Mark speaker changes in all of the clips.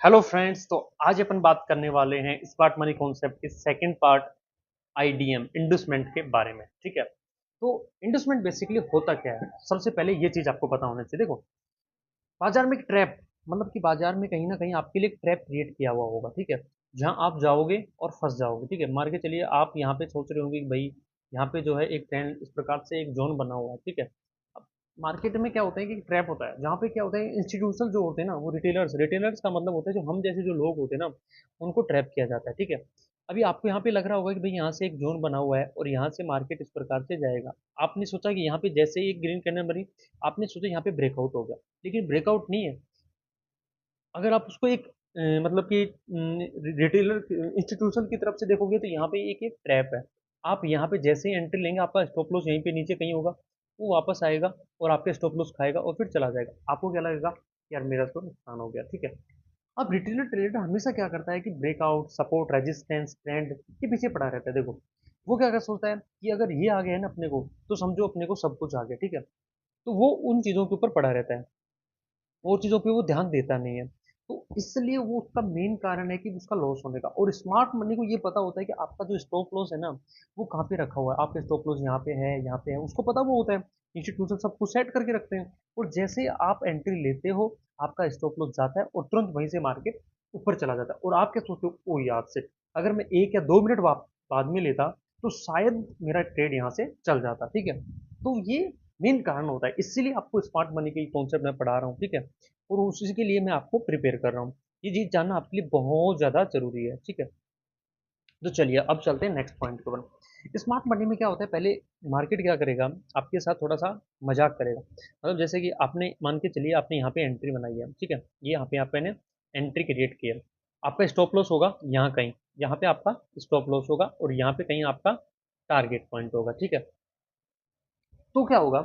Speaker 1: Hello friends. तो आज अपन बात करने वाले हैं स्मार्ट मनी कॉन्सेप्ट के सेकंड पार्ट आईडीएम इंडस्टमेंट के बारे में। ठीक है, तो इंडस्टमेंट बेसिकली होता क्या है, सबसे पहले ये चीज आपको पता होना चाहिए। देखो, बाजार में एक ट्रैप, मतलब कि बाजार में कहीं ना कहीं आपके लिए एक ट्रैप क्रिएट किया हुआ होगा। ठीक है, जहां आप जाओगे और फंस जाओगे। ठीक है, मान के चलिए आप यहाँ पे सोच रहे होंगे कि भाई यहाँ पे जो है एक ट्रेंड इस प्रकार से एक जोन बना हुआ है। ठीक है, अब मार्केट में क्या होता है कि ट्रैप होता है, जहाँ पे क्या होता है इंस्टीट्यूशनल जो होते हैं ना, वो रिटेलर्स रिटेलर्स का मतलब होता है जो हम जैसे जो लोग होते हैं ना, उनको ट्रैप किया जाता है। ठीक है, अभी आपको यहाँ पे लग रहा होगा कि भाई यहाँ से एक जोन बना हुआ है और यहाँ से मार्केट इस प्रकार से जाएगा। आपने सोचा कि यहाँ पे जैसे ही एक ग्रीन कैंडल बनी, आपने सोचा यहाँ पे ब्रेकआउट हो गया, लेकिन ब्रेकआउट नहीं है। अगर आप उसको एक मतलब कि रिटेलर इंस्टीट्यूशन की तरफ से देखोगे तो यहाँ पे एक एक ट्रैप है। आप यहाँ पे जैसे ही एंट्री लेंगे, आपका स्टॉप लॉस यहीं पे नीचे कहीं होगा, वो वापस आएगा और आपके स्टॉप लॉस खाएगा और फिर चला जाएगा। आपको क्या लगेगा, यार मेरा तो नुकसान हो गया। ठीक है, अब रिटेलर ट्रेडर हमेशा क्या करता है कि ब्रेकआउट, सपोर्ट, रेजिस्टेंस, ट्रेंड के पीछे पड़ा रहता है। देखो, वो क्या कर सोचता है कि अगर ये आ गया है ना अपने को, तो समझो अपने को सब कुछ आ गया। ठीक है, तो वो उन चीजों के ऊपर पड़ा रहता है, और चीज़ों पे वो ध्यान देता नहीं है। तो इसलिए वो उसका मेन कारण है कि उसका लॉस होने का। और स्मार्ट मनी को ये पता होता है कि आपका जो स्टॉप लॉस है ना, वो कहाँ पे रखा हुआ है। आपके स्टॉप लॉस यहाँ पे है, यहाँ पे है, उसको पता वो होता है। इंस्टीट्यूशन सब कुछ सेट करके रखते हैं, और जैसे आप एंट्री लेते हो, आपका स्टॉप लॉस जाता है और तुरंत वहीं से मार्केट ऊपर चला जाता है। और आप क्या सोचते हो, ओ याद से अगर मैं 1 या 2 मिनट बाद में लेता, तो शायद मेरा ट्रेड यहाँ से चल जाता। ठीक है, तो ये मेन कारण होता है, इसीलिए आपको स्मार्ट मनी के कॉन्सेप्ट मैं पढ़ा रहा हूँ। ठीक है, और उसी के लिए मैं आपको प्रिपेयर कर रहा हूँ। ये चीज़ जानना आपके लिए बहुत ज़्यादा ज़रूरी है। ठीक है, तो चलिए अब चलते हैं नेक्स्ट पॉइंट के ऊपर। स्मार्ट मनी में क्या होता है, पहले मार्केट क्या करेगा, आपके साथ थोड़ा सा मजाक करेगा। मतलब जैसे कि आपने मान के चलिए आपने यहाँ पे एंट्री बनाई है। ठीक है, ये यहाँ पे आपने एंट्री क्रिएट किया, आपका स्टॉप लॉस होगा यहाँ कहीं, यहाँ पे आपका स्टॉप लॉस होगा और यहाँ पे कहीं आपका टारगेट पॉइंट होगा। ठीक है, तो क्या होगा,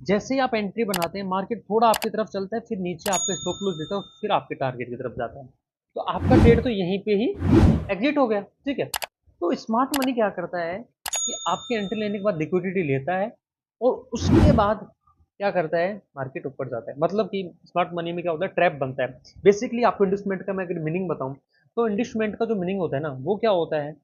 Speaker 1: जैसे ही आप एंट्री बनाते हैं, मार्केट थोड़ा आपकी तरफ चलता है, फिर नीचे आपका स्टॉप लॉस देता है और फिर आपके टारगेट की तरफ जाता है। तो आपका ट्रेड तो यहीं पे ही एग्जिट हो गया। ठीक है, तो स्मार्ट मनी क्या करता है कि आपकी एंट्री लेने के बाद लिक्विडिटी लेता है, और उसके बाद क्या करता है, मार्केट ऊपर जाता है। मतलब कि स्मार्ट मनी में क्या होता है, ट्रैप बनता है। बेसिकली आपको इन्वेस्टमेंट का मैं अगर मीनिंग बताऊं, तो इन्वेस्टमेंट का जो मीनिंग होता है ना, वो क्या होता है,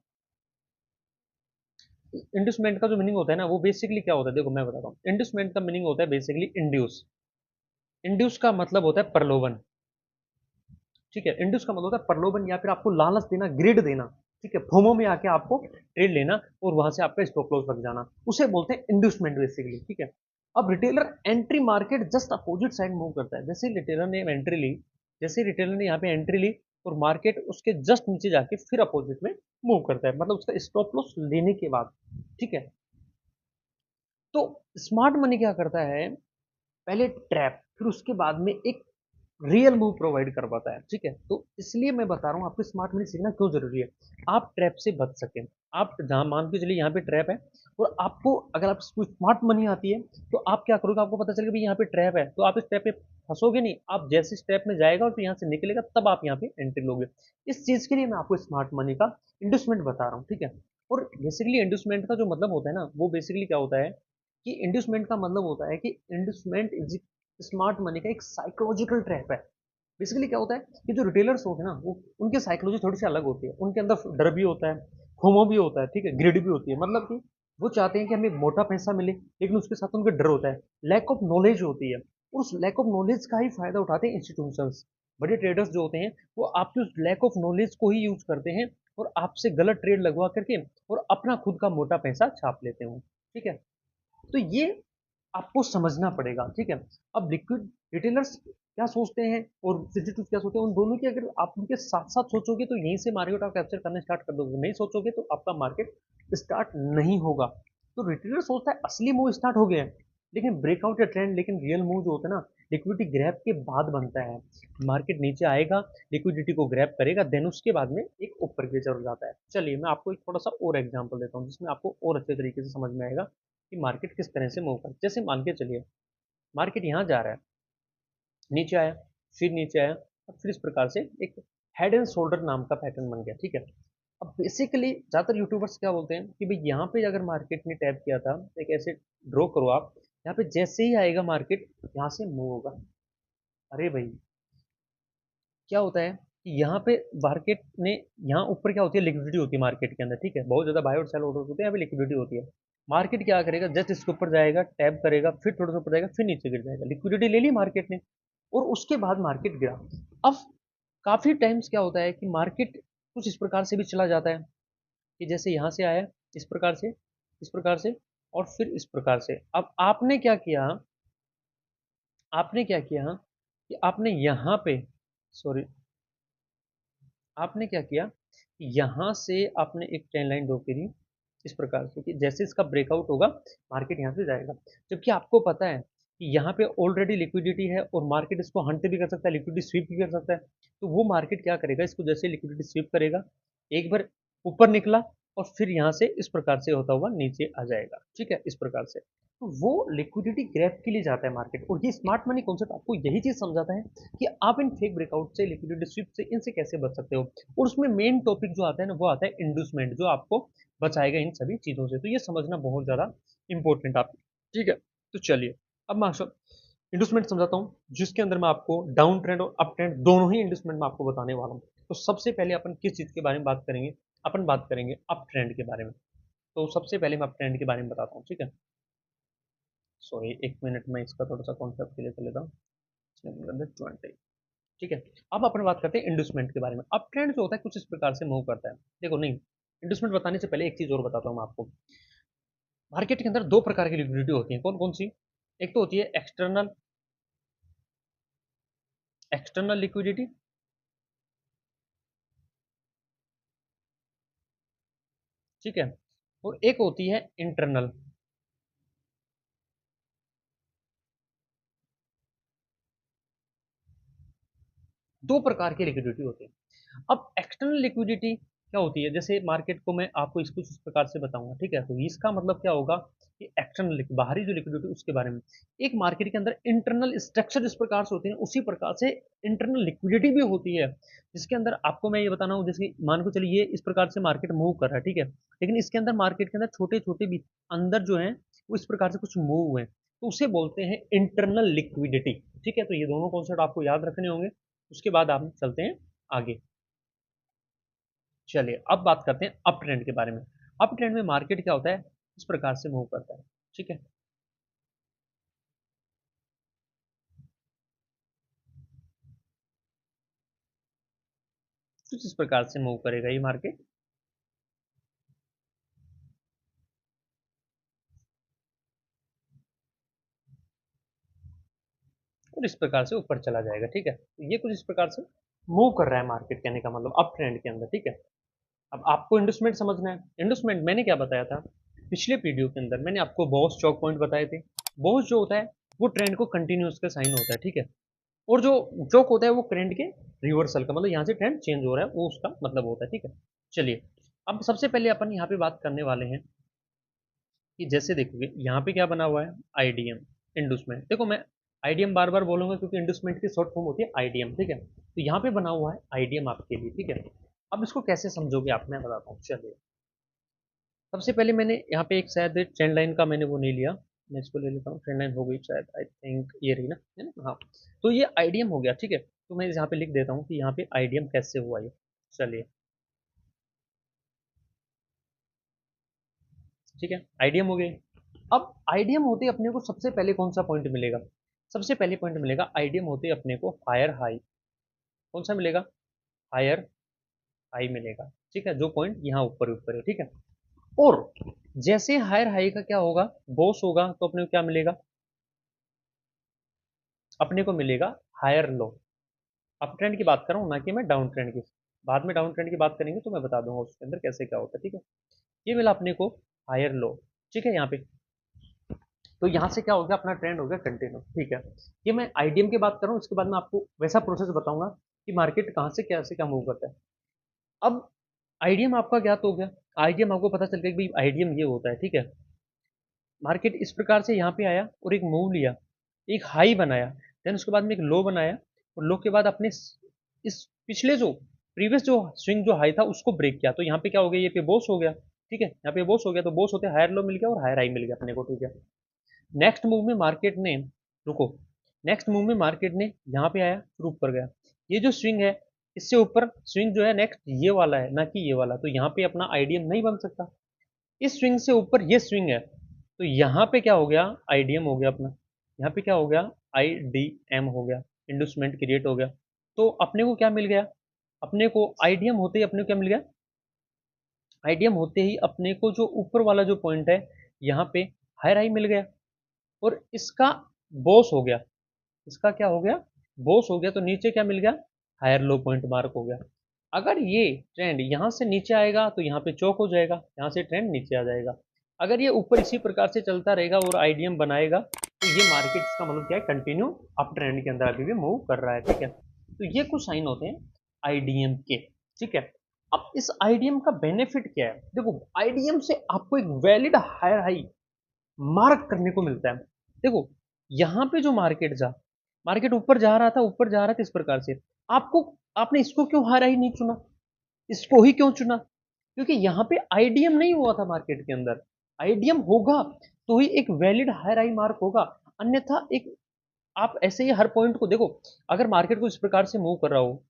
Speaker 1: इंडस्टमेंट का जो मीनिंग होता है ना, वो बेसिकली क्या होता है, देखो मैं बताता हूँ। इंडस्टमेंट का मीनिंग होता है बेसिकली इंड्यूस। इंड्यूस का मतलब होता है प्रलोभन। ठीक है, इंड्यूस का मतलब होता है प्रलोभन, या फिर आपको लालच देना, ग्रिड देना। ठीक है, फोमो में आके आपको ट्रेड लेना और वहां से आपका स्टॉप लॉस लग जाना, उसे बोलते हैं इंड्यूसमेंट बेसिकली। ठीक है, अब retailer entry market just opposite side move करता है। जैसे रिटेलर ने एंट्री ली, जैसे रिटेलर ने यहाँ पे एंट्री ली, और मार्केट उसके जस्ट नीचे जाके फिर अपोजिट में मूव करता है, मतलब उसका स्टॉप लॉस लेने के बाद। ठीक है, तो स्मार्ट मनी क्या करता है, पहले ट्रैप, फिर उसके बाद में एक रियल मूव प्रोवाइड कर पाता है। ठीक है, तो इसलिए मैं बता रहा हूँ आपको स्मार्ट मनी सीखना क्यों जरूरी है, आप ट्रैप से बच सकें। आप जहाँ मान के चलिए यहाँ पे ट्रैप है, और आपको अगर आप स्मार्ट मनी आती है, तो आप क्या करोगे, आपको पता चलेगा भाई यहाँ पे ट्रैप है, तो आप इस ट्रैप पे फंसोगे नहीं। आप जैसे इस ट्रैप में जाएगा और फिर यहाँ से निकलेगा, तब आप यहाँ पे एंट्री लोगे। इस चीज के लिए मैं आपको स्मार्ट मनी का इंडस्टमेंट बता रहा हूँ। ठीक है, और बेसिकली इंडस्टमेंट का जो मतलब होता है ना, वो बेसिकली क्या होता है कि इंडस्टमेंट का मतलब होता है कि इंडस्टमेंट इज स्मार्ट मनी का एक साइकोलॉजिकल ट्रैप है। बेसिकली क्या होता है कि जो रिटेलर्स होते हैं ना, वो उनके साइकोलॉजी थोड़ी सी अलग होती है। उनके अंदर डर भी होता है, फोमो भी होता है, ठीक है, ग्रिड भी होती है। मतलब कि वो चाहते हैं कि हमें मोटा पैसा मिले, लेकिन उसके साथ उनका डर होता है, लैक ऑफ नॉलेज होती है। और उस लैक ऑफ नॉलेज का ही फायदा उठाते हैं इंस्टीट्यूशंस। बड़े ट्रेडर्स जो होते हैं, वो आपके उस लैक ऑफ नॉलेज को ही यूज करते हैं, और आपसे गलत ट्रेड लगवा करके और अपना खुद का मोटा पैसा छाप लेते हैं। ठीक है, तो ये आपको समझना पड़ेगा। ठीक है, अब लिक्विड रिटेलर्स क्या सोचते हैं और इंस्टीट्यूट क्या सोचते हैं, उन दोनों की अगर आप उनके साथ साथ सोचोगे, तो यहीं से मार्केट आप कैप्चर करना स्टार्ट कर दोगे। नहीं सोचोगे तो आपका मार्केट स्टार्ट नहीं होगा। तो रिटेलर सोचता है असली मूव स्टार्ट हो गया है, लेकिन ब्रेकआउट या ट्रेंड, लेकिन रियल मूव जो होता है ना, लिक्विडिटी ग्रैप के बाद बनता है। मार्केट नीचे आएगा, लिक्विडिटी को ग्रैप करेगा, देन उसके बाद में एक ऊपर की तरफ जाता है। चलिए मैं आपको एक थोड़ा सा और एग्जांपल देता हूँ, जिसमें आपको और अच्छे तरीके से समझ में आएगा कि मार्केट किस तरह से मूव कर। जैसे मान के चलिए मार्केट यहाँ जा रहा है, नीचे आया, फिर नीचे आया, और फिर इस प्रकार से एक हेड एंड शोल्डर नाम का पैटर्न बन गया। ठीक है, अब बेसिकली ज़्यादातर यूट्यूबर्स क्या बोलते हैं कि भाई यहाँ पे अगर मार्केट ने टैप किया था, एक ऐसे ड्रॉ करो आप, यहाँ पे जैसे ही आएगा मार्केट यहाँ से मूव होगा। अरे भाई, क्या होता है कि यहाँ पे मार्केट ने, यहाँ ऊपर क्या होती है, लिक्विडिटी होती है मार्केट के अंदर, ठीक है, बहुत ज़्यादा बाय और सेल ऑर्डर होते हैं, यहाँ पे लिक्विडिटी होती है। मार्केट क्या करेगा, जस्ट इसके ऊपर जाएगा, टैप करेगा, फिर थोड़ा सा ऊपर जाएगा, फिर नीचे गिर जाएगा, लिक्विडिटी ले ली मार्केट ने, और उसके बाद मार्केट गिरा। अब काफ़ी टाइम्स क्या होता है कि मार्केट कुछ इस प्रकार से भी चला जाता है कि जैसे यहाँ से आया, इस प्रकार से, इस प्रकार से, और फिर इस प्रकार से। अब आपने क्या किया कि आपने यहाँ पे, सॉरी, आपने क्या किया कि यहाँ से आपने एक ट्रेन लाइन ड्रॉ करी इस प्रकार से कि जैसे इसका ब्रेकआउट होगा मार्केट यहाँ से जाएगा, जबकि आपको पता है कि यहाँ पे ऑलरेडी लिक्विडिटी है और मार्केट इसको हंट भी कर सकता है, लिक्विडिटी स्वीप भी कर सकता है। तो वो मार्केट क्या करेगा, इसको जैसे लिक्विडिटी स्वीप करेगा, एक बार ऊपर निकला और फिर यहाँ से इस प्रकार से होता हुआ नीचे आ जाएगा, ठीक है, इस प्रकार से। तो वो लिक्विडिटी ग्रैब के लिए जाता है मार्केट, और ये स्मार्ट मनी कॉन्सेप्ट आपको यही चीज समझाता है कि आप इन फेक ब्रेकआउट से, लिक्विडिटी स्वीप से, इनसे कैसे बच सकते हो। और उसमें मेन टॉपिक जो आता है ना, वो आता है इंडूसमेंट, जो आपको बचाएगा इन सभी चीज़ों से। तो ये समझना बहुत ज़्यादा इंपॉर्टेंट आप, ठीक है। तो चलिए अब मैं आपको इंडूसमेंट समझाता हूँ, जिसके अंदर मैं आपको डाउन ट्रेंड और अप ट्रेंड दोनों ही इंडूसमेंट में आपको बताने वाला हूँ। तो सबसे पहले अपन किस चीज़ के बारे में बात करेंगे, अपन बात करेंगे अप ट्रेंड के बारे में। तो सबसे पहले मैं अप ट्रेंड के बारे में बताता हूँ, ठीक है। सॉरी, एक मिनट में इसका थोड़ा सा कॉन्सेप्ट क्लियर कर लेता हूँ। 20, ठीक है। अब अपन बात करते हैं इंडूसमेंट के बारे में। अप ट्रेंड जो होता है कुछ इस प्रकार से मूव करता है, देखो नहीं, इंडूसमेंट बताने से पहले एक चीज और बताता हूँ मैं आपको। मार्केट के अंदर दो प्रकार की लिक्विडिटी होती है, कौन कौन सी। एक तो होती है एक्सटर्नल, एक्सटर्नल लिक्विडिटी, ठीक है, और एक होती है इंटरनल। दो प्रकार की लिक्विडिटी होती है। अब एक्सटर्नल लिक्विडिटी क्या होती है, जैसे मार्केट को मैं आपको इसको इस प्रकार से बताऊंगा, ठीक है। तो इसका मतलब क्या होगा कि एक्सटर्नल बाहरी जो लिक्विडिटी उसके बारे में। एक मार्केट के अंदर इंटरनल स्ट्रक्चर इस प्रकार से होते हैं, उसी प्रकार से इंटरनल लिक्विडिटी भी होती है, जिसके अंदर आपको मैं ये बताना हूँ, जैसे मान को चलिए इस प्रकार से मार्केट मूव कर रहा है, ठीक है, लेकिन इसके अंदर मार्केट के अंदर छोटे छोटे भी अंदर जो है वो इस प्रकार से कुछ मूव हुए, तो उसे बोलते हैं इंटरनल लिक्विडिटी, ठीक है। तो ये दोनों कॉन्सेप्ट आपको याद रखने होंगे। उसके बाद आप चलते हैं आगे। चलिए अब बात करते हैं अप ट्रेंड के बारे में। अप ट्रेंड में मार्केट क्या होता है, इस प्रकार से मूव करता है, ठीक है। कुछ इस प्रकार से मूव करेगा ये मार्केट, और इस प्रकार से ऊपर चला जाएगा, ठीक है। तो ये कुछ इस प्रकार से मूव कर रहा है मार्केट, कहने का मतलब अप ट्रेंड के अंदर, ठीक है। अब आपको इंडस्टमेंट समझना है। इंडस्टमेंट मैंने क्या बताया था, पिछले वीडियो के अंदर मैंने आपको बॉस चौक पॉइंट बताए थे। बॉस जो होता है वो ट्रेंड को कंटिन्यूस का साइन होता है, ठीक है। और जो चौक होता है वो ट्रेंड के रिवर्सल का, मतलब यहाँ से ट्रेंड चेंज हो रहा है, वो उसका मतलब होता है, ठीक है। चलिए अब सबसे पहले अपन यहाँ पे बात करने वाले हैं कि जैसे देखोगे यहाँ पे क्या बना हुआ है, आईडीएम, इंडूसमेंट। देखो मैं आईडीएम बार बार बोलूंगा क्योंकि इंडूसमेंट की शॉर्ट फॉर्म होती है आईडीएम, ठीक है। तो यहाँ पे बना हुआ है आईडीएम आपके लिए, ठीक है। अब इसको कैसे समझोगे आप, मैं बताता हूँ, चलिए। सबसे पहले मैंने यहाँ पे एक शायद ट्रेंड लाइन का मैंने वो नहीं लिया, मैं इसको ले लेता हूँ, ट्रेंड लाइन हो गई शायद, आई थिंक ये रही ना, है ना, हाँ। तो ये आईडीएम हो गया, ठीक है। तो मैं यहाँ पे लिख देता हूँ कि यहाँ पे आईडीएम कैसे हुआ ये। चलिए, ठीक है, आईडीएम हो गए। अब आईडीएम होते अपने को सबसे पहले कौन सा पॉइंट मिलेगा, सबसे पहले पॉइंट मिलेगा आईडीएम होते अपने को हायर हाई। कौन सा मिलेगा, हायर हाई मिलेगा, ठीक है, जो पॉइंट यहाँ ऊपर ऊपर है, ठीक है। और जैसे हायर हाई का क्या होगा, बॉस होगा, तो अपने को क्या मिलेगा, अपने को मिलेगा हायर लो। अप ट्रेंड की बात कर रहा हूँ ना कि मैं डाउन ट्रेंड की। बाद में डाउन ट्रेंड की बात करेंगे तो मैं बता दूंगा उसके अंदर कैसे क्या होता है, ठीक है। ये मिला अपने को हायर लो, ठीक है, यहाँ पे। तो यहाँ से क्या हो गया, अपना ट्रेंड हो गया कंटिन्यू, ठीक है। ये मैं आईडीएम की बात कर रहा हूँ, इसके बाद मैं आपको वैसा प्रोसेस बताऊंगा कि मार्केट कहाँ से क्या से क्या मूव करता है। अब आईडीएम आपका ज्ञात हो गया, आईडीएम आपको पता चल गया कि भाई आईडीएम ये होता है, ठीक है। मार्केट इस प्रकार से यहाँ पे आया और एक मूव लिया, एक हाई बनाया, देन उसके बाद में एक लो बनाया, और लो के बाद अपने इस पिछले जो प्रीवियस जो स्विंग जो हाई था उसको ब्रेक किया, तो यहाँ पे क्या हो गया, ये पे बॉस हो गया, ठीक है, यहाँ पे बॉस हो गया। तो बॉस होते हायर लो मिल गया और हायर हाई मिल गया अपने को, ठीक है। नेक्स्ट मूव में मार्केट ने, रुको, नेक्स्ट मूव में मार्केट ने यहाँ पे आया फिर ऊपर गया, ये जो स्विंग है इससे ऊपर स्विंग जो है नेक्स्ट ये वाला है, ना कि ये वाला, तो यहाँ पे अपना आईडीएम नहीं बन सकता। इस स्विंग से ऊपर ये स्विंग है, तो यहाँ पे क्या हो गया, आईडीएम हो गया अपना। यहाँ पे क्या हो गया, आईडीएम हो गया, इंडस्ट्रूमेंट क्रिएट हो गया। तो अपने को क्या मिल गया, अपने को आईडीएम होते ही अपने को क्या मिल गया, आईडीएम होते ही अपने को जो ऊपर वाला जो पॉइंट है यहाँ पे हायर हाई मिल गया, और इसका बॉस हो गया, इसका क्या हो गया, बॉस हो गया। तो नीचे क्या मिल गया, हायर लो पॉइंट मार्क हो गया। अगर ये ट्रेंड यहाँ से नीचे आएगा तो यहाँ पे चौक हो जाएगा, यहाँ से ट्रेंड नीचे आ जाएगा। अगर ये ऊपर इसी प्रकार से चलता रहेगा और आईडीएम बनाएगा, तो ये मार्केट का मतलब क्या है, कंटिन्यू अप ट्रेंड के अंदर अभी भी मूव कर रहा है, ठीक है। तो ये कुछ साइन होते हैं आईडीएम के, ठीक है। अब इस आईडीएम का बेनिफिट क्या है, देखो आईडीएम से आपको एक वैलिड हायर हाई मार्क करने को मिलता है। देखो यहाँ पे जो मार्केट ऊपर जा रहा था, ऊपर जा रहा था इस प्रकार से, आपको आपने इसको क्यों हायर हाई नहीं चुना, इसको ही क्यों चुना, क्योंकि यहाँ पे आईडीएम नहीं हुआ था मार्केट के अंदर। आईडीएम होगा तो ही एक वैलिड हायर हाई मार्क होगा, अन्यथा एक आप ऐसे ही हर पॉइंट को देखो, अगर मार्केट को इस प्रकार से मूव कर रहा हो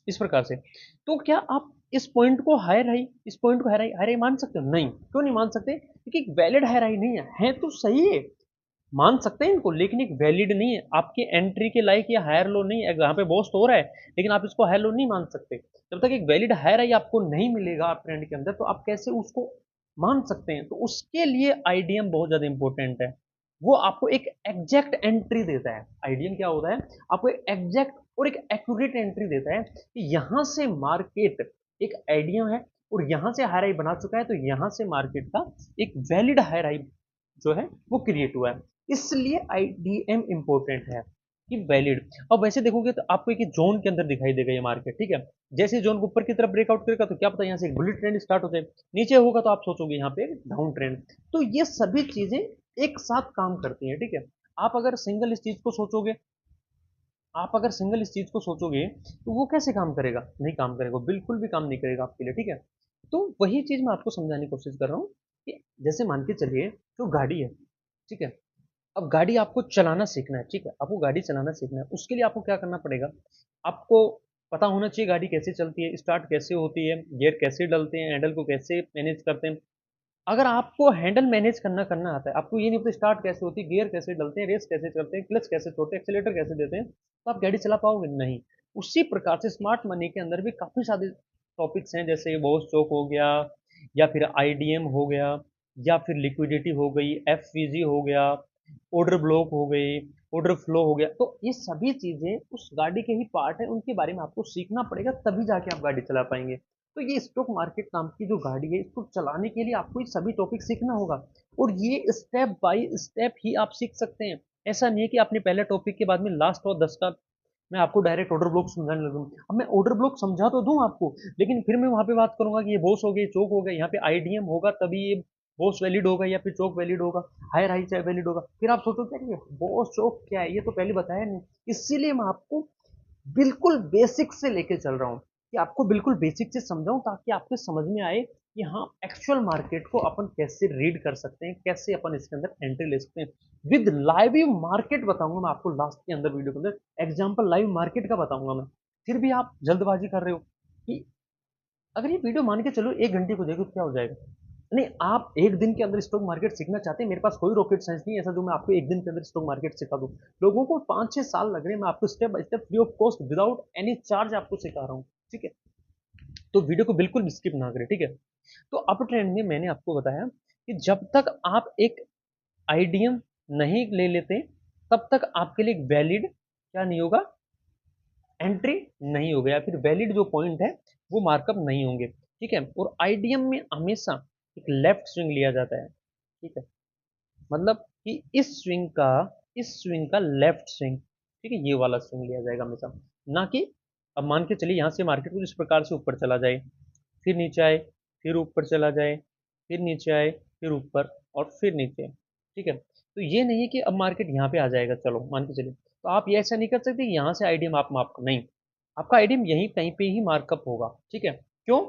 Speaker 1: इस प्रकार से, तो क्या आप इस पॉइंट को हायर हाई, इस पॉइंट को हायर हाई मान सकते हो, नहीं, क्यों नहीं मान सकते, क्योंकि एक वैलिड हायर हाई नहीं है तो सही है, मान सकते हैं इनको, लेकिन एक वैलिड नहीं है, आपके एंट्री के लायक या हायर लो नहीं है। यहाँ पे बॉस तो हो रहा है, लेकिन आप इसको हायर लो नहीं मान सकते। जब तक एक वैलिड हायर हाई आपको नहीं मिलेगा आप ट्रेंड के अंदर, तो आप कैसे उसको मान सकते हैं। तो उसके लिए आईडीएम बहुत ज्यादा इंपॉर्टेंट है, वो आपको एक एग्जैक्ट एंट्री देता है। आईडीएम क्या होता है, आपको एक एग्जैक्ट और एक एक्यूरेट एंट्री देता है कि यहाँ से मार्केट एक आईडीएम है और यहाँ से हायर हाई बना चुका है, तो यहाँ से मार्केट का एक वैलिड हायर हाई जो है वो क्रिएट हुआ है। इसलिए आईडीएम इंपॉर्टेंट है कि वैलिड। अब वैसे देखोगे तो आपको एक जोन के अंदर दिखाई देगा ये मार्केट, ठीक है। जैसे जोन को ऊपर की तरफ ब्रेकआउट करेगा तो क्या पता यहाँ से एक बुलिट ट्रेंड स्टार्ट हो जाए, नीचे होगा तो आप सोचोगे यहाँ पे डाउन ट्रेंड। तो ये सभी चीजें एक साथ काम करती हैं, ठीक है। आप अगर सिंगल इस चीज को सोचोगे, आप अगर सिंगल इस चीज को सोचोगे तो वो कैसे काम करेगा, नहीं काम करेगा, बिल्कुल भी काम नहीं करेगा आपके लिए, ठीक है। तो वही चीज मैं आपको समझाने की कोशिश कर रहा हूँ कि जैसे मान के चलिए जो गाड़ी है, ठीक है। अब गाड़ी आपको चलाना सीखना है, ठीक है, आपको गाड़ी चलाना सीखना है, उसके लिए आपको क्या करना पड़ेगा, आपको पता होना चाहिए गाड़ी कैसे चलती है, स्टार्ट कैसे होती है, गियर कैसे डलते हैं, हैंडल को कैसे मैनेज करते हैं। अगर आपको हैंडल मैनेज करना करना आता है, आपको ये नहीं पता स्टार्ट कैसे होती है, गियर कैसे डलते हैं, रेस कैसे करते हैं, क्लच कैसे छोड़ते हैं, एक्सीलेटर कैसे देते हैं, तो आप गाड़ी चला पाओगे नहीं। उसी प्रकार से स्मार्ट मनी के अंदर भी काफी सारे टॉपिक्स हैं, जैसे बॉस चौक हो गया, या फिर आईडीएम हो गया, या फिर लिक्विडिटी हो गई, एफवीजी हो गया, ऑर्डर ब्लॉक हो गई, ऑर्डर फ्लो हो गया। तो ये सभी चीजें उस गाड़ी के ही पार्ट है, उनके बारे में आपको सीखना पड़ेगा, तभी जाके आप गाड़ी चला पाएंगे। तो ये स्टॉक मार्केट नाम की जो गाड़ी है, इसको चलाने के लिए आपको ये सभी टॉपिक सीखना होगा, और ये स्टेप बाय स्टेप ही आप सीख सकते हैं। ऐसा नहीं है कि आपने पहले टॉपिक के बाद में लास्ट और 10 का मैं आपको डायरेक्ट ऑर्डर ब्लॉक समझाने लगूँ। अब मैं ऑर्डर ब्लॉक समझा तो दूं आपको, लेकिन फिर मैं वहां पे बात करूंगा कि ये बॉस हो गया, चौक हो गया, यहाँ पे आईडीएम होगा तभी ये बॉस वैलिड होगा या फिर चौक वैलिड होगा, हायर हाई चाहे वैलिड होगा। फिर आप सोचो क्या ये बॉस चौक क्या है, ये तो पहले बताया नहीं। इसीलिए मैं आपको बिल्कुल बेसिक से लेके चल रहा हूँ, कि आपको बिल्कुल बेसिक से समझाऊं, ताकि आपको समझ में आए कि हाँ एक्चुअल मार्केट को अपन कैसे रीड कर सकते हैं, कैसे अपन इसके अंदर एंट्री ले सकते हैं। विद लाइव मार्केट बताऊंगा मैं आपको लास्ट के अंदर, वीडियो के अंदर एग्जांपल लाइव मार्केट का बताऊंगा मैं। फिर भी आप जल्दबाजी कर रहे हो कि अगर ये वीडियो मान के चलो 1 घंटे को देखो तो क्या हो जाएगा। नहीं, आप एक दिन के अंदर स्टॉक मार्केट सीखना चाहते हैं, मेरे पास कोई रॉकेट साइंस नहीं है ऐसा जो मैं आपको एक दिन के अंदर स्टॉक मार्केट सिखा दूं। लोगों को 5-6 साल लग रहे हैं, मैं आपको step by step free of cost without any charge आपको सिखा रहा हूँ, ठीक है। तो वीडियो को बिल्कुल भी स्किप ना करें, ठीक है। तो अप ट्रेंड में मैंने आपको बताया कि जब तक आप एक आईडीएम नहीं ले लेते, तब तक आपके लिए एक वैलिड क्या नहीं होगा, एंट्री नहीं होगा, या फिर वैलिड जो पॉइंट है वो मार्कअप नहीं होंगे, ठीक है। और आईडीएम में हमेशा एक लेफ्ट स्विंग लिया जाता है, ठीक है। मतलब कि इस स्विंग का लेफ्ट स्विंग, ठीक है, ये वाला स्विंग लिया जाएगा हमेशा, ना कि अब मान के चलिए यहाँ से मार्केट कुछ इस प्रकार से ऊपर चला जाए, फिर नीचे आए, फिर ऊपर चला जाए, फिर नीचे आए, फिर ऊपर और फिर नीचे, ठीक है। तो ये नहीं है कि अब मार्केट यहाँ पे आ जाएगा, चलो मान के चलिए, तो आप ये ऐसा नहीं कर सकते कि यहाँ से आईडीएम आप मार्क नहीं, आपका आईडीएम यहीं कहीं पे ही मार्कअप होगा, ठीक है। क्यों,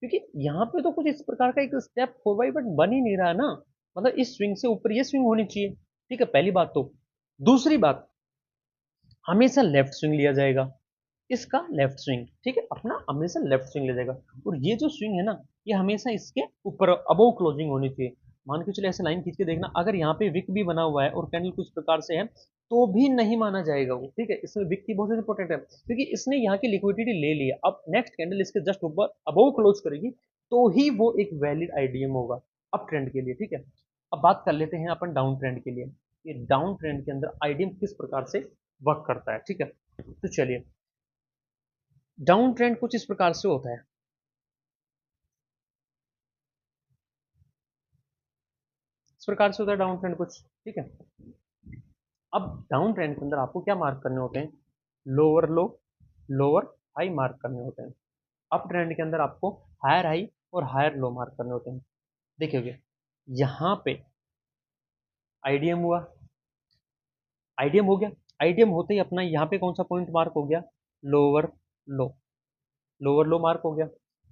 Speaker 1: क्योंकि यहाँ पे तो कुछ इस प्रकार का एक स्टेप हो भाई, बट बन ही नहीं रहा है ना। मतलब इस स्विंग से ऊपर ये स्विंग होनी चाहिए, ठीक है, पहली बात तो दूसरी बात, हमेशा लेफ्ट स्विंग लिया जाएगा, इसका लेफ्ट स्विंग, ठीक है, अपना हमेशा लेफ्ट स्विंग ले जाएगा। और ये जो स्विंग है ना, ये हमेशा इसके ऊपर अबव क्लोजिंग होनी चाहिए। मान के चलिए ऐसे लाइन खींच के देखना, अगर यहाँ पे विक भी बना हुआ है और कैंडल कुछ प्रकार से है, तो भी नहीं माना जाएगा वो, ठीक है। इसमें विक की बहुत इंपॉर्टेंट है, क्योंकि इसने यहाँ की लिक्विडिटी ले ली है। अब नेक्स्ट कैंडल इसके जस्ट ऊपर अबव क्लोज करेगी, तो ही वो एक वैलिड आईडीएम होगा अप ट्रेंड के लिए, ठीक है। अब बात कर लेते हैं अपन डाउन ट्रेंड के लिए। ये डाउन ट्रेंड के अंदर आईडीएम किस प्रकार से वर्क करता है, ठीक है। तो चलिए, डाउन ट्रेंड कुछ इस प्रकार से होता है। इस प्रकार से होता है डाउन ट्रेंड कुछ, ठीक है। अब डाउन ट्रेंड के अंदर आपको क्या मार्क करने होते हैं? लोअर लो, लोअर हाई मार्क करने होते हैं। अप ट्रेंड के अंदर आपको हायर हाई और हायर लो मार्क करने होते हैं। देखिए यहाँ पे आईडीएम हुआ, आईडीएम हो गया, आईडीएम होते ही अपना यहाँ पे कौन सा पॉइंट मार्क हो गया? लोअर लो, लोअर लो मार्क हो गया।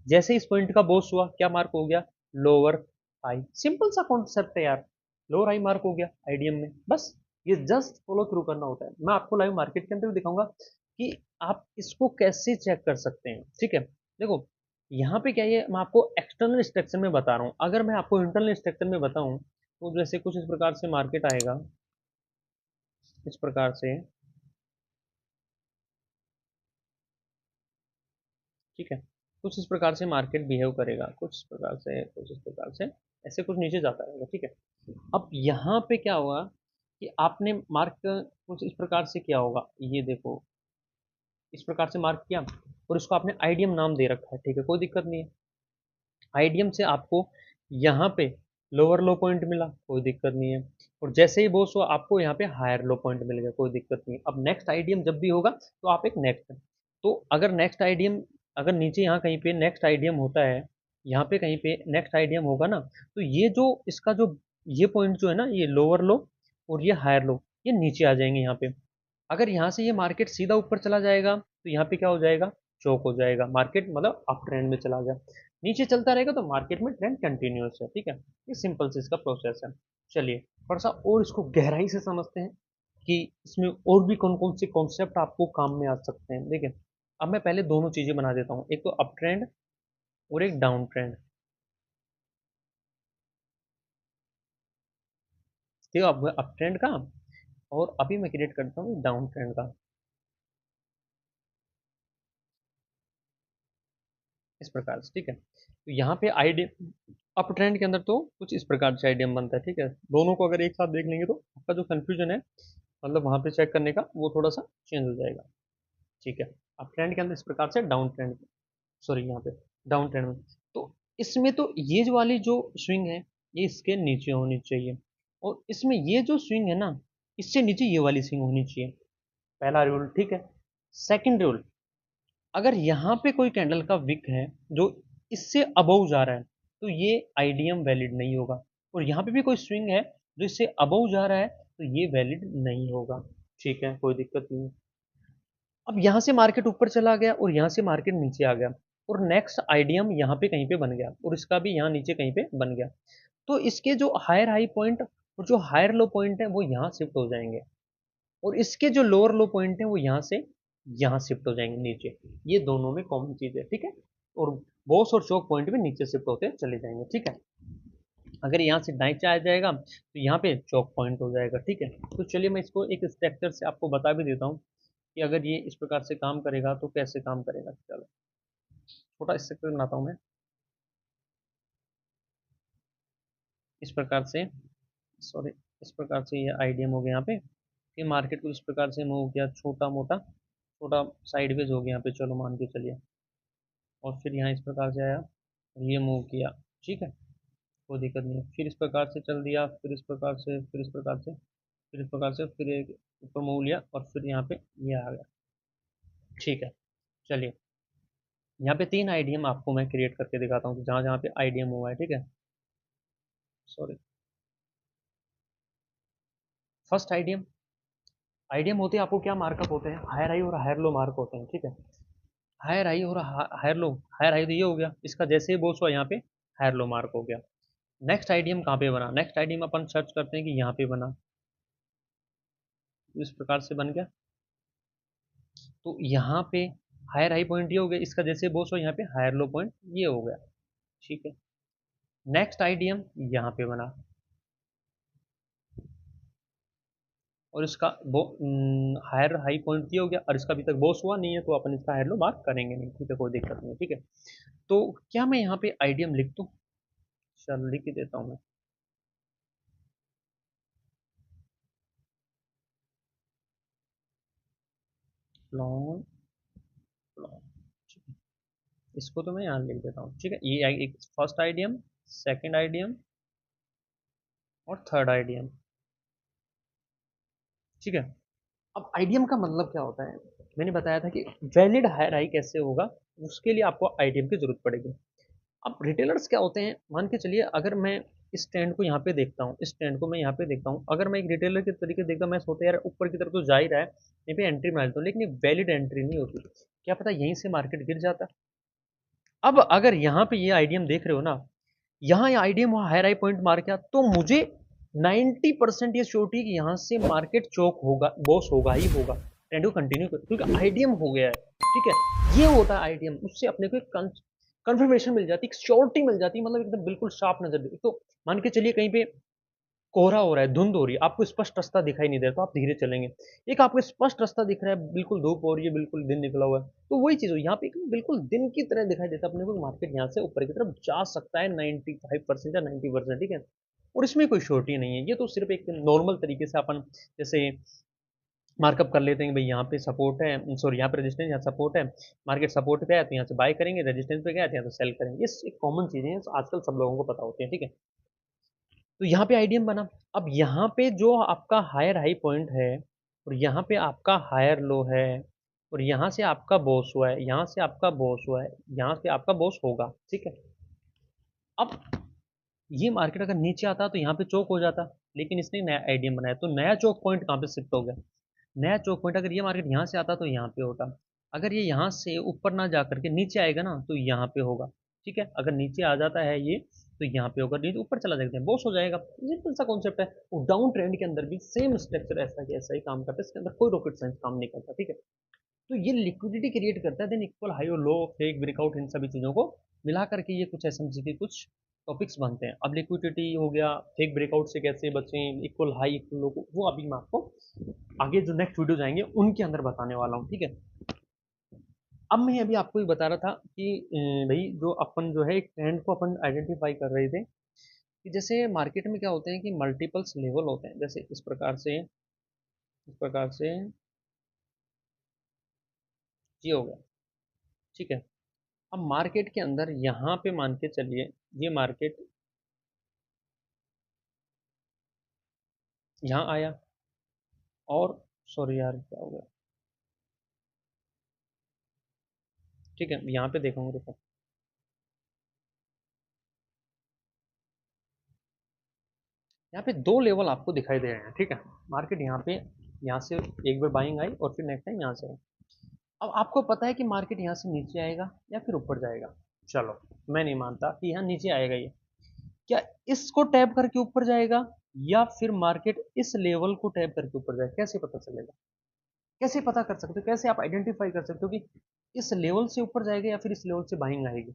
Speaker 1: जैसे इस पॉइंट का बॉस हुआ, क्या मार्क हो गया? Lower high. सिंपल सा कॉन्सेप्ट है यार, लोअर हाई मार्क हो गया आईडीएम में, बस ये जस्ट फॉलो थ्रू करना होता है। मैं आपको लाइव मार्केट के अंदर भी दिखाऊंगा कि आप इसको कैसे चेक कर सकते हैं, ठीक है। देखो यहाँ पे क्या है, मैं आपको एक्सटर्नल स्ट्रक्चर में बता रहा हूँ। अगर मैं आपको इंटरनल स्ट्रक्चर में बताऊं, तो जैसे कुछ इस प्रकार से मार्केट आएगा, इस प्रकार से, ठीक है। कुछ इस प्रकार से मार्केट बिहेव करेगा, कुछ इस प्रकार से, कुछ इस प्रकार से, ऐसे कुछ नीचे जाता रहेगा, ठीक है। अब यहाँ पे क्या होगा कि आपने मार्क कुछ इस प्रकार से किया होगा, ये देखो इस प्रकार से मार्क किया, और इसको आपने आईडीएम नाम दे रखा है, ठीक है, कोई दिक्कत नहीं है। आईडीएम से आपको यहाँ पे लोअर लो पॉइंट मिला, कोई दिक्कत नहीं है। और जैसे ही बॉस हुआ, आपको यहाँ पे हायर लो पॉइंट मिल गया, कोई दिक्कत नहीं है। अब नेक्स्ट आईडीएम जब भी होगा, तो आप एक नेक्स्ट, तो अगर नेक्स्ट आईडीएम, अगर नीचे यहाँ कहीं पे नेक्स्ट आईडीएम होता है, यहाँ पे कहीं पे नेक्स्ट आईडीएम होगा ना, तो ये जो इसका जो ये पॉइंट जो है ना, ये लोअर लो और ये हायर लो, ये नीचे आ जाएंगे यहाँ पे। अगर यहाँ से ये मार्केट सीधा ऊपर चला जाएगा, तो यहाँ पे क्या हो जाएगा? चौक हो जाएगा, मार्केट मतलब अप ट्रेंड में चला गया। नीचे चलता रहेगा तो मार्केट में ट्रेंड कंटिन्यूस है, ठीक है। ये सिंपल से इसका प्रोसेस है। चलिए थोड़ा सा और इसको गहराई से समझते हैं कि इसमें और भी कौन कौन से कॉन्सेप्ट आपको काम में आ सकते हैं। देखिए अब मैं पहले दोनों चीजें बना देता हूँ, एक तो अप ट्रेंड और एक डाउन ट्रेंड। ठीक है, अब अप ट्रेंड का, और अभी मैं क्रिएट करता हूँ डाउन ट्रेंड का, इस प्रकार से, ठीक है। तो यहाँ पे आईडी अप ट्रेंड के अंदर तो कुछ इस प्रकार से आईडीएम बनता है, ठीक है। दोनों को अगर एक साथ देख लेंगे तो आपका जो कंफ्यूजन है, मतलब वहाँ पे चेक करने का, वो थोड़ा सा चेंज हो जाएगा, ठीक है। अप ट्रेंड के अंदर इस प्रकार से, डाउन ट्रेंड, सॉरी यहाँ पे डाउन ट्रेंड में, तो इसमें तो ये जो वाली जो स्विंग है, ये इसके नीचे होनी चाहिए, और इसमें ये जो स्विंग है ना, इससे नीचे ये वाली स्विंग होनी चाहिए। पहला रूल, ठीक है। सेकंड रूल, अगर यहाँ पे कोई कैंडल का विक है जो इससे अबव जा रहा है, तो ये आईडीएम वैलिड नहीं होगा। और यहाँ पे भी कोई स्विंग है जो इससे अबव जा रहा है, तो ये वैलिड नहीं होगा, ठीक है, कोई दिक्कत नहीं है। अब यहाँ से मार्केट ऊपर चला गया और यहाँ से मार्केट नीचे आ गया, और नेक्स्ट आईडीएम यहाँ पे कहीं पे बन गया, और इसका भी यहाँ नीचे कहीं पे बन गया, तो इसके जो हायर हाई पॉइंट और जो हायर लो पॉइंट है, वो यहाँ शिफ्ट हो जाएंगे, और इसके जो लोअर लो पॉइंट है, वो यहाँ से यहाँ शिफ्ट हो जाएंगे नीचे। ये दोनों में कॉमन चीज है, ठीक है। और बॉस और चौक पॉइंट भी नीचे शिफ्ट होते चले जाएंगे, ठीक है। अगर यहाँ से नीचे आ जाएगा, तो यहाँ पे चौक पॉइंट हो जाएगा, ठीक है। तो चलिए मैं इसको एक स्ट्रक्चर से आपको बता भी देता हूँ कि अगर ये इस प्रकार से काम करेगा तो कैसे काम करेगा। चलो छोटा स्ट्रक्चर बनाता हूँ मैं, इस प्रकार से, सॉरी, इस प्रकार से ये आईडीएम हो गया यहाँ पे, कि मार्केट को इस प्रकार से मूव किया, छोटा मोटा, छोटा साइडवेज हो गया यहाँ पे, चलो मान के चलिए, और फिर यहाँ इस प्रकार से आया और ये मूव किया, ठीक है, कोई दिक्कत नहीं है। फिर इस प्रकार से चल दिया, फिर इस प्रकार से, फिर इस प्रकार से, फिर इस प्रकार से, फिर एक ऊपर मूव लिया, और फिर यहाँ पे ये आ गया, ठीक है। चलिए यहाँ पे तीन आईडीएम आपको मैं क्रिएट करके दिखाता हूँ, जहाँ जहाँ पे आईडीएम हुआ है, ठीक है। सॉरी, फर्स्ट आईडीएम, आईडीएम होते हैं आपको क्या मार्कअप होते हैं? हायर हाई और हायर लो मार्क होते हैं, ठीक है। हायर हाई और हायर लो, हायर हाई तो ये हो गया, इसका जैसे ही बोस हुआ यहाँ पे हायर लो मार्क हो गया। नेक्स्ट आईडीएम कहाँ पे बना? नेक्स्ट आईडीएम अपन सर्च करते हैं कि यहाँ पे बना, इस प्रकार से बन गया। तो यहाँ पे हायर हाई पॉइंट ये हो गया, इसका जैसे बोस हो यहाँ पे हायर लो पॉइंट ये हो गया। ठीक है, नेक्स्ट आइडियम यहाँ पे बना और इसका हायर हाई पॉइंट ये हो गया और इसका अभी तक बॉस हुआ नहीं है तो अपन इसका हायर लो मार्क करेंगे नहीं। ठीक है, कोई दिक्कत नहीं। ठीक है, तो क्या मैं यहाँ पे आइडियम लिख दूँ? चलो लिख ही देता हूँ मैं। लॉन्ग लॉन्ग, इसको तो मैं यहाँ लिख देता हूँ। ठीक है, ये एक फर्स्ट आइडियम, सेकंड आइडियम और थर्ड आइडियम। ठीक है, अब आइडियम का मतलब क्या होता है? मैंने बताया था कि वैलिड हायर हाई कैसे होगा, उसके लिए आपको आइडियम की जरूरत पड़ेगी। अब रिटेलर्स क्या होते हैं, मान के चलिए अगर मैं इस ट्रेंड को यहाँ पे देखता हूँ, इस ट्रेंड को मैं यहाँ पे देखता हूँ, अगर मैं एक रिटेलर के तरीके से देखता हूँ, मैं सोचता यार ऊपर की तरफ तो जा ही रहा है, यहीं पे एंट्री मार लेता हूँ, लेकिन ये वैलिड एंट्री नहीं होती। क्या पता यहीं से मार्केट गिर जाता। अब अगर यहाँ पे ये आइडियम देख रहे हो ना, यहाँ ये आइडियम हायर हाई पॉइंट मार गया तो मुझे 90% ये श्योरिटी कि यहाँ से मार्केट चोक होगा, बॉस होगा ही होगा, ट्रेंड को कंटिन्यू कर, क्योंकि आइडियम हो गया है। ठीक है, ये होता है आइडियम, उससे अपने को एक कंफर्मेशन मिल जाती है, श्योरिटी मिल जाती है, मतलब एकदम बिल्कुल शार्प नजर देती। तो मान के चलिए कहीं पे कोहरा हो रहा है, धुंध हो रही है, आपको स्पष्ट रास्ता दिखाई नहीं दे रहा तो आप धीरे चलेंगे। एक आपको स्पष्ट रास्ता दिख रहा है, बिल्कुल धूप हो रही है, बिल्कुल दिन निकला हुआ है, तो वही चीज हो यहाँ पे एकदम बिल्कुल दिन की तरह दिखाई देता है अपने को, मार्केट यहाँ से ऊपर की तरफ जा सकता है 95% या 90%। ठीक है, और इसमें कोई श्योरिटी नहीं है, ये तो सिर्फ एक नॉर्मल तरीके से अपन जैसे मार्कअप कर लेते हैं कि भाई यहाँ पे सपोर्ट है, सॉरी यहाँ पे रेजिस्टेंस, यहाँ सपोर्ट है, मार्केट सपोर्ट पे है तो यहाँ से बाय करेंगे, रेजिस्टेंस पे गया तो यहाँ से सेल करेंगे। ये एक कॉमन चीजें हैं, आजकल सब लोगों को पता होती है। ठीक है, तो यहाँ पे आइडियम बना। अब यहाँ पे जो आपका हायर हाई पॉइंट है और यहाँ पे आपका हायर लो है और यहाँ से आपका बॉस हुआ है, यहाँ से आपका बॉस हुआ है, यहाँ से आपका बॉस होगा। ठीक है, अब ये मार्केट अगर नीचे आता तो यहाँ पे चौक हो जाता, लेकिन इसने नया आइडियम बनाया तो नया चौक पॉइंट कहाँ पे शिफ्ट हो गया? नया चौक पॉइंट अगर ये मार्केट यहाँ से आता तो यहाँ पे होता, अगर ये यहाँ से ऊपर ना जा करके नीचे आएगा ना तो यहाँ पे होगा। ठीक है, अगर नीचे आ जाता है ये तो यहाँ पे होगा, नीचे ऊपर चला जाएगा बॉस हो जाएगा। सिंपल सा कॉन्सेप्ट है। वो डाउन ट्रेंड के अंदर भी सेम स्ट्रक्चर ऐसा कि ऐसा ही काम करता है, इसके अंदर कोई रॉकेट साइंस काम नहीं करता। ठीक है, तो ये लिक्विडिटी क्रिएट करता है, देन इक्वल हाई और लो, फेक ब्रेकआउट, इन सभी चीज़ों को मिला करके ये कुछ एसएमसी के कुछ टॉपिक्स बनते हैं। अब लिक्विडिटी हो गया, फेक ब्रेकआउट से कैसे बचें, इक्वल हाई इक्वल लो को, वो अभी मैं आपको आगे जो नेक्स्ट वीडियो जाएंगे उनके अंदर बताने वाला हूँ। ठीक है, अब मैं अभी आपको ये बता रहा था कि भाई जो अपन जो है एक ट्रेंड को अपन आइडेंटिफाई कर रहे थे कि जैसे मार्केट में क्या होते हैं कि मल्टीपल्स लेवल होते हैं, जैसे इस प्रकार से ये हो गया। ठीक है, अब मार्केट के अंदर यहाँ पे मान के चलिए ये मार्केट यहाँ आया और सॉरी यार क्या हो गया। ठीक है, यहाँ पे देखूंगे, देखो यहाँ पे दो लेवल आपको दिखाई दे रहे हैं। ठीक है, मार्केट यहाँ पे यहाँ से एक बार बाइंग आई और फिर नेक्स्ट टाइम यहाँ से आई। अब आपको पता है कि मार्केट यहाँ से नीचे आएगा या फिर ऊपर जाएगा। चलो, मैं नहीं मानता कि यहाँ नीचे आएगा ये, क्या इसको टैप करके ऊपर जाएगा या फिर मार्केट इस लेवल को टैप करके ऊपर जाएगा, कैसे पता चलेगा? कैसे पता कर सकते हो, कैसे आप आइडेंटिफाई कर सकते हो कि इस लेवल से ऊपर जाएगा या फिर इस लेवल से बाइंग आएगी?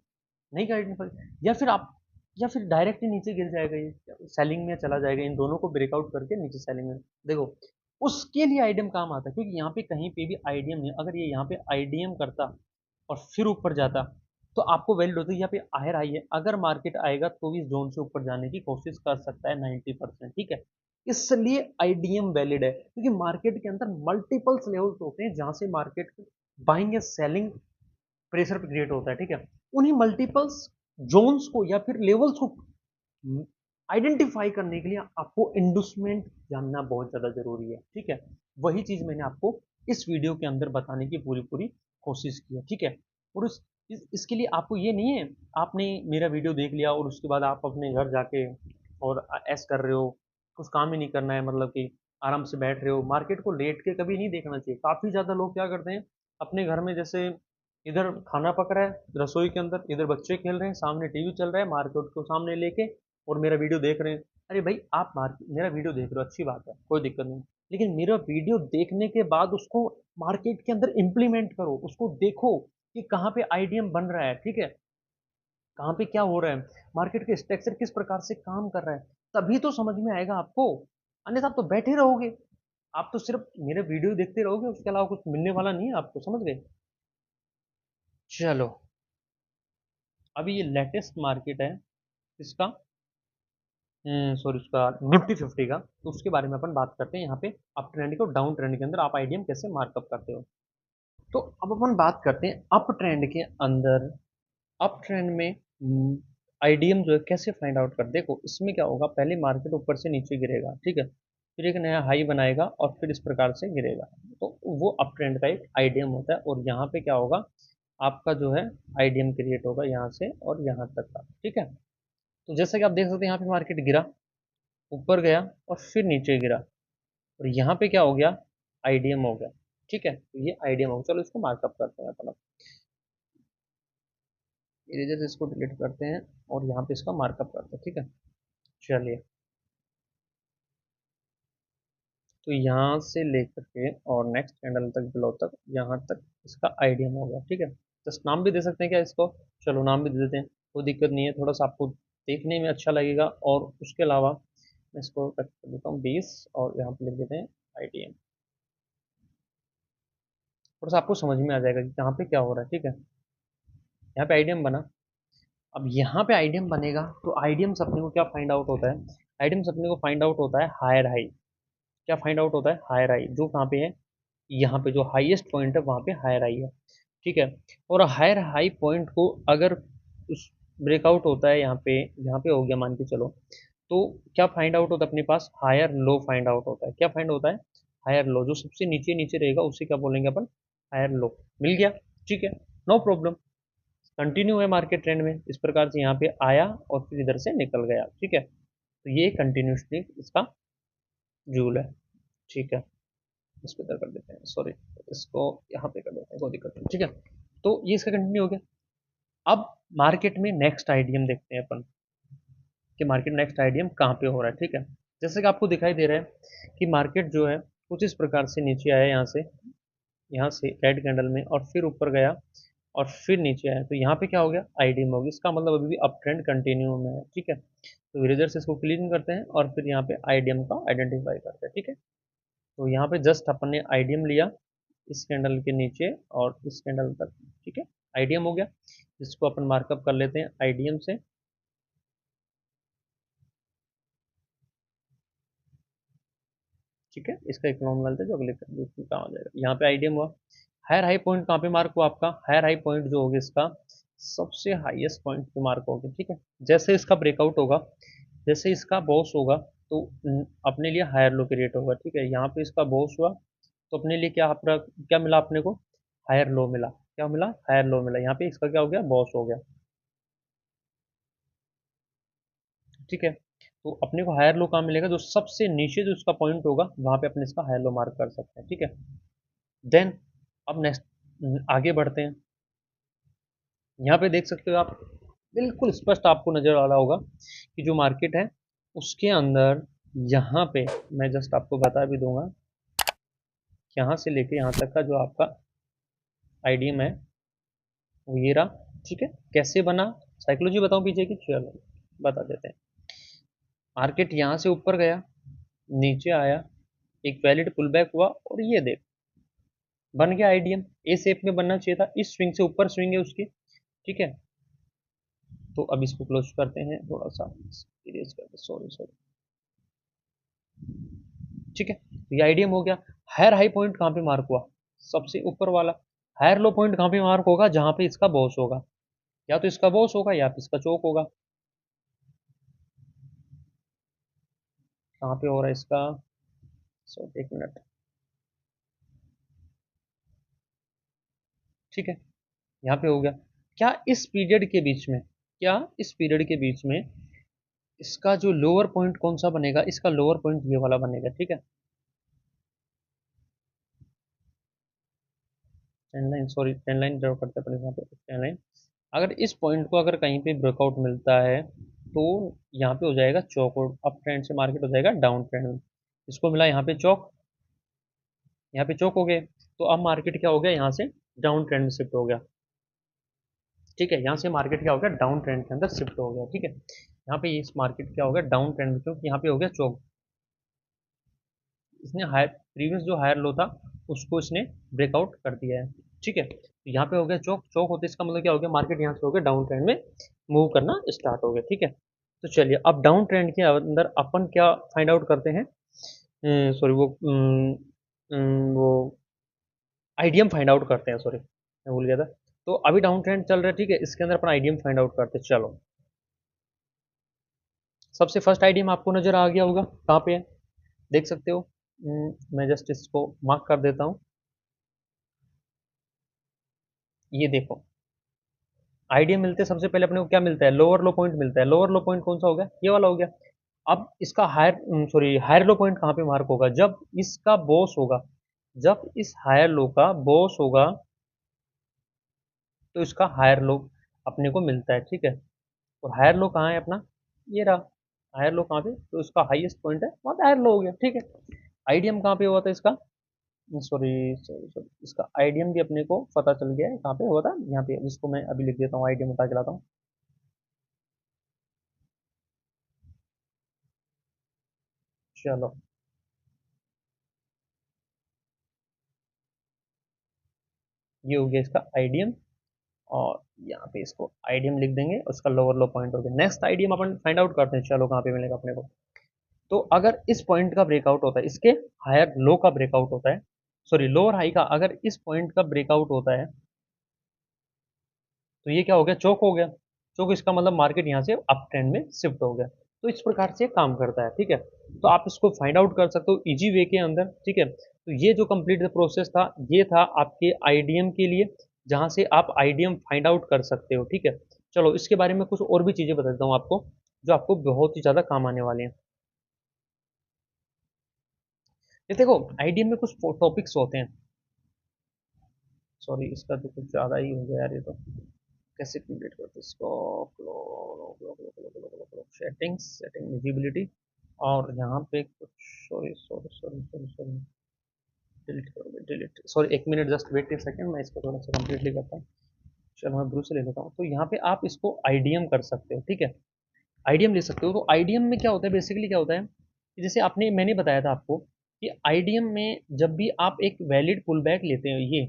Speaker 1: नहीं आइडेंटिफाई, या फिर डायरेक्ट ही नीचे गिर जाएगा, ये सेलिंग में चला जाएगा, इन दोनों को ब्रेकआउट करके नीचे सेलिंग में। देखो, उसके लिए आइडियम काम आता है, क्योंकि यहाँ पे कहीं पे भी आइडियम नहीं, अगर ये यहाँ पे आइडियम करता और फिर ऊपर जाता तो आपको वैलिड होती है। यहाँ पे हायर हाई है, अगर मार्केट आएगा तो भी इस जोन से ऊपर जाने की कोशिश कर सकता है 90%। ठीक है, इसलिए आईडीएम वैलिड है, क्योंकि मार्केट के अंदर मल्टीपल्स लेवल्स होते हैं जहां से मार्केट बाइंग या सेलिंग प्रेशर क्रिएट होता है। ठीक है, उन्हीं मल्टीपल्स जोन्स को या फिर लेवल्स को आइडेंटिफाई करने के लिए आपको इंडस्ट्रीमेंट जानना बहुत ज़्यादा ज़रूरी है। ठीक है, वही चीज़ मैंने आपको इस वीडियो के अंदर बताने की पूरी पूरी कोशिश की है। ठीक है, और इसके लिए आपको ये नहीं है आपने मेरा वीडियो देख लिया और उसके बाद आप अपने घर जाके और ऐस कर रहे हो, कुछ काम ही नहीं करना है, मतलब कि आराम से बैठ रहे हो। मार्केट को लेट के कभी नहीं देखना चाहिए। काफ़ी ज़्यादा लोग क्या करते हैं, अपने घर में जैसे इधर खाना पक रहा है रसोई के अंदर, इधर बच्चे खेल रहे हैं, सामने टीवी चल रहा है, मार्केट को सामने लेके और मेरा वीडियो देख रहे हैं। अरे भाई, आप मेरा वीडियो देख रहे हो, अच्छी बात है, कोई दिक्कत नहीं, लेकिन मेरा वीडियो देखने के बाद उसको मार्केट के अंदर इम्प्लीमेंट करो, उसको देखो कि कहाँ पे आईडीएम बन रहा है, ठीक है? कहाँ पे क्या हो रहा है, मार्केट के स्ट्रक्चर किस प्रकार से काम कर रहा है, तभी तो समझ में आएगा आपको। अन्यथा आप तो बैठे रहोगे, आप तो सिर्फ मेरे वीडियो देखते रहोगे, उसके अलावा कुछ मिलने वाला नहीं है आपको, समझ गए? चलो, अभी ये लेटेस्ट मार्केट है इसका, सॉरी, उसका निफ्टी 50 का, तो उसके बारे में अपन बात करते हैं यहाँ पे। अप ट्रेंड को डाउन ट्रेंड के अंदर आप आईडीएम कैसे मार्कअप करते हो। तो अब अपन बात करते हैं अप ट्रेंड के अंदर। अप ट्रेंड में आईडीएम जो है कैसे फाइंड आउट कर, देखो इसमें क्या होगा, पहले मार्केट ऊपर से नीचे गिरेगा, ठीक है, फिर एक नया हाई बनाएगा और फिर इस प्रकार से गिरेगा। तो वो अप ट्रेंड का एक आईडीएम होता है, और यहाँ पे क्या होगा, आपका जो है आईडीएम क्रिएट होगा यहाँ से और यहाँ तक का, ठीक है। तो जैसे कि आप देख सकते हैं यहाँ पे मार्केट गिरा, ऊपर गया और फिर नीचे गिरा, और यहाँ पे क्या हो गया, आईडीएम हो गया, ठीक है। तो ये आईडीएम हो गया, चलो इसको मार्कअप करते हैं अपन। इरेजर से इसको डिलीट करते हैं और यहाँ पे इसका मार्कअप करते हैं, ठीक है। चलिए, तो यहाँ से लेकर के और नेक्स्ट कैंडल तक, बिलो तक, यहाँ तक इसका आईडीएम हो गया, ठीक है। जस्ट नाम भी दे सकते हैं क्या इसको, चलो नाम भी दे देते हैं, कोई दिक्कत नहीं है, थोड़ा सा आपको देखने में अच्छा लगेगा। और उसके अलावा मैं इसको कट कर देता हूँ 20 और यहाँ पे लिख देते हैं आईडीएम, थोड़ा सा आपको समझ में आ जाएगा कि कहाँ पे क्या हो रहा है, ठीक है। यहाँ पे आईडीएम बना, अब यहाँ पे आईडीएम बनेगा, तो आईडीएम से अपने को क्या फाइंड आउट होता है, आईडीएम से अपने को फाइंड आउट होता है हायर हाई। क्या फाइंड आउट होता है, हायर हाई, जो कहाँ पे है, यहाँ पे जो हाईएस्ट पॉइंट है वहाँ पे हायर हाई है, ठीक है। और हायर हाई पॉइंट को अगर उस ब्रेकआउट होता है, यहाँ पे हो गया मान के चलो, तो क्या फाइंड आउट होता है अपने पास, हायर लो फाइंड आउट होता है। क्या फाइंड होता है, हायर लो, जो सबसे नीचे नीचे रहेगा उसे क्या बोलेंगे अपन, हायर लो। मिल गया, ठीक है, नो प्रॉब्लम। कंटिन्यू है मार्केट ट्रेंड में, इस प्रकार से यहाँ पे आया और फिर इधर से निकल गया, ठीक है। तो ये कंटिन्यूसली इसका जूल है, ठीक है। इसको इधर कर देते हैं, सॉरी, इसको यहाँ पे कर देते हैं, कोई दिक्कत नहीं, ठीक है। तो ये इसका कंटिन्यू हो गया। अब मार्केट में नेक्स्ट आईडीएम देखते हैं अपन, कि मार्केट नेक्स्ट आईडीएम कहाँ पे हो रहा है, ठीक है। जैसे कि आपको दिखाई दे रहा है कि मार्केट जो है कुछ इस प्रकार से नीचे आया, यहाँ से रेड कैंडल में, और फिर ऊपर गया और फिर नीचे आया, तो यहाँ पे क्या हो गया, आईडीएम हो गया। इसका मतलब अभी भी अप ट्रेंड कंटिन्यू में है, ठीक है। तो इरेजर से इसको क्लीन करते हैं और फिर यहाँ पे आईडीएम का आइडेंटिफाई करते हैं, ठीक है। तो यहाँ पे जस्ट अपन ने आईडीएम लिया इस कैंडल के नीचे और इस कैंडल तक, ठीक है, आईडीएम हो गया। इसको अपन मार्कअप कर लेते हैं आईडीएम से, ठीक है। इसका एक नॉर्मल है जो अगले दूसरे काम आ जाएगा। यहाँ पे आईडीएम हुआ, हायर हाई पॉइंट कहाँ पे मार्क हुआ आपका, हायर हाई पॉइंट जो होगा इसका सबसे हाईएस्ट पॉइंट पे मार्क होगा, ठीक है। जैसे इसका ब्रेकआउट होगा, जैसे इसका बॉस होगा, तो अपने लिए हायर लो क्रिएट होगा, ठीक है। यहाँ पे इसका बॉस हुआ, तो अपने लिए क्या मिला अपने को, हायर लो मिला। क्या मिला, हायर लो मिला। यहाँ पे इसका क्या हो गया, बॉस हो गया, ठीक है। तो अपने को हायर लो कहाँ मिलेगा, जो सबसे नीचे जो इसका पॉइंट होगा वहां पे अपने इसका हायर लो मार्क कर सकते हैं, ठीक है। देन अब नेक्स्ट आगे बढ़ते हैं। यहाँ पे देख सकते हो आप, बिल्कुल स्पष्ट आपको नजर आ रहा होगा कि जो मार्केट है उसके अंदर, यहाँ पे मैं जस्ट आपको बता भी दूंगा, यहाँ से लेके यहाँ तक का जो आपका आईडीएम है वो ये रहा, ठीक है। कैसे बना, साइकोलॉजी बताऊं पीछे की, चलो बता देते हैं। मार्केट यहाँ से ऊपर गया, नीचे आया, एक वैलिड पुल बैक हुआ, और ये देख बन गया आईडीएम। ए शेप में बनना चाहिए था, इस स्विंग से ऊपर स्विंग है उसकी, ठीक है। तो अब इसको क्लोज करते हैं, थोड़ा सा इरेज करते, सॉरी सॉरी, ठीक है। तो ये आईडीएम हो गया। हायर हाई पॉइंट कहाँ पे मार्क हुआ, सबसे ऊपर वाला। हायर लो पॉइंट कहाँ पे मार्क होगा, जहां पे इसका बॉस होगा, या तो इसका बॉस होगा या फिर इसका चौक होगा। कहाँ पे हो रहा है इसका, सो एक मिनट, ठीक है, यहाँ पे हो गया। क्या इस पीरियड के बीच में, क्या इस पीरियड के बीच में इसका जो लोअर पॉइंट कौन सा बनेगा, इसका लोअर पॉइंट ये वाला बनेगा, ठीक है। Ten line, sorry, ten line draw करते हैं यहाँ पे, टेन लाइन। अगर इस पॉइंट को अगर कहीं पे ब्रेकआउट मिलता है, तो यहाँ पे हो जाएगा चौक, और अप ट्रेंड से मार्केट हो जाएगा डाउन ट्रेंड में। इसको मिला यहाँ पे चौक, यहाँ पे चौक हो गए, तो अब मार्केट क्या हो गया, यहाँ से डाउन ट्रेंड में शिफ्ट हो गया। ठीक है, यहाँ से मार्केट क्या हो गया, डाउन ट्रेंड के अंदर शिफ्ट हो गया। ठीक है, यहाँ पे इस मार्केट क्या हो गया, डाउन ट्रेंड में, क्योंकि यहाँ पे हो गया चौक। इसने हायर प्रीवियस जो हायर लो था उसको इसने ब्रेकआउट कर दिया है। ठीक है, तो यहाँ पे हो गया चौक। चौक होते इसका मतलब क्या हो गया, मार्केट यहाँ से हो गया डाउन ट्रेंड में मूव करना स्टार्ट हो गया। ठीक है, तो चलिए अब डाउन ट्रेंड के अंदर अपन क्या फाइंड आउट करते हैं, सॉरी वो आईडीएम फाइंड आउट करते हैं, सॉरी मैं भूल गया था। तो अभी डाउन ट्रेंड चल रहा है, ठीक है, इसके अंदर अपन आईडीएम फाइंड आउट करते हैं। चलो, सबसे फर्स्ट आईडीएम आपको नजर आ गया होगा, कहाँ पे है देख सकते हो। मैं जस्ट इसको मार्क कर देता हूँ। ये देखो, आईडीएम मिलते हैं सबसे पहले अपने को क्या मिलता है, लोअर लो पॉइंट मिलता है। लोअर लो पॉइंट कौन सा हो गया, ये वाला हो गया। अब इसका हायर लो पॉइंट कहाँ पे मार्क होगा, जब इसका बॉस होगा, जब इस हायर लो का बॉस होगा तो इसका हायर लो अपने को मिलता है। ठीक है, और हायर लो कहाँ है अपना, ये रहा हायर लो। कहाँ पे, तो इसका हाईएस्ट पॉइंट है वहाँ पे हायर लो हो गया। ठीक है, आईडीएम कहाँ पे हुआ था इसका, सॉरी सॉरी सॉरी, इसका आईडीएम भी अपने को पता चल गया है कहाँ पे हुआ था, यहाँ पे, जिसको मैं अभी लिख देता हूँ, आईडीएम उठा के लाता हूँ। चलो, ये हो गया इसका आईडीएम, और यहाँ पे इसको आईडीएम लिख देंगे, उसका लोअर लो पॉइंट हो गया। नेक्स्ट आईडीएम अपन फाइंड आउट करते हैं, चलो कहाँ पे मिलेगा अपने को। तो अगर इस पॉइंट का ब्रेकआउट होता है, इसके हायर लो का ब्रेकआउट होता है, सॉरी लोअर हाई का, अगर इस पॉइंट का ब्रेकआउट होता है तो ये क्या हो गया, चौक हो गया। चौक इसका मतलब मार्केट यहाँ से अप ट्रेंड में शिफ्ट हो गया। तो इस प्रकार से काम करता है। ठीक है, तो आप इसको फाइंड आउट कर सकते हो इजी वे के अंदर। ठीक है, तो ये जो कंप्लीट प्रोसेस था, ये था आपके आईडीएम के लिए, जहाँ से आप आईडीएम फाइंड आउट कर सकते हो। ठीक है, चलो इसके बारे में कुछ और भी चीज़ें बता देता हूँ आपको, जो आपको बहुत ही ज़्यादा काम आने वाले हैं। ये देखो, आईडीएम में कुछ टॉपिक्स होते हैं, सॉरी इसका तो कुछ ज़्यादा ही हो गया यार, ये तो कैसे क्रिएट करते हैं इसको, सेटिंग्स, सेटिंग विजिबिलिटी, और यहाँ पे कुछ, sorry sorry sorry sorry sorry, delete करोगे, डिलीट, सॉरी एक मिनट जस्ट वेट एक सेकंड, मैं इसको थोड़ा सा कंप्लीटली करता हूँ। चलो मैं ब्रू से ले लेता हूँ। तो यहाँ पे आप इसको आईडीएम कर सकते हो। ठीक है, आईडीएम ले सकते हो। तो आईडीएम में क्या होता है, बेसिकली क्या होता है कि जैसे आपने, मैंने बताया था आपको कि आईडीएम में जब भी आप एक वैलिड पुल बैक लेते हो, ये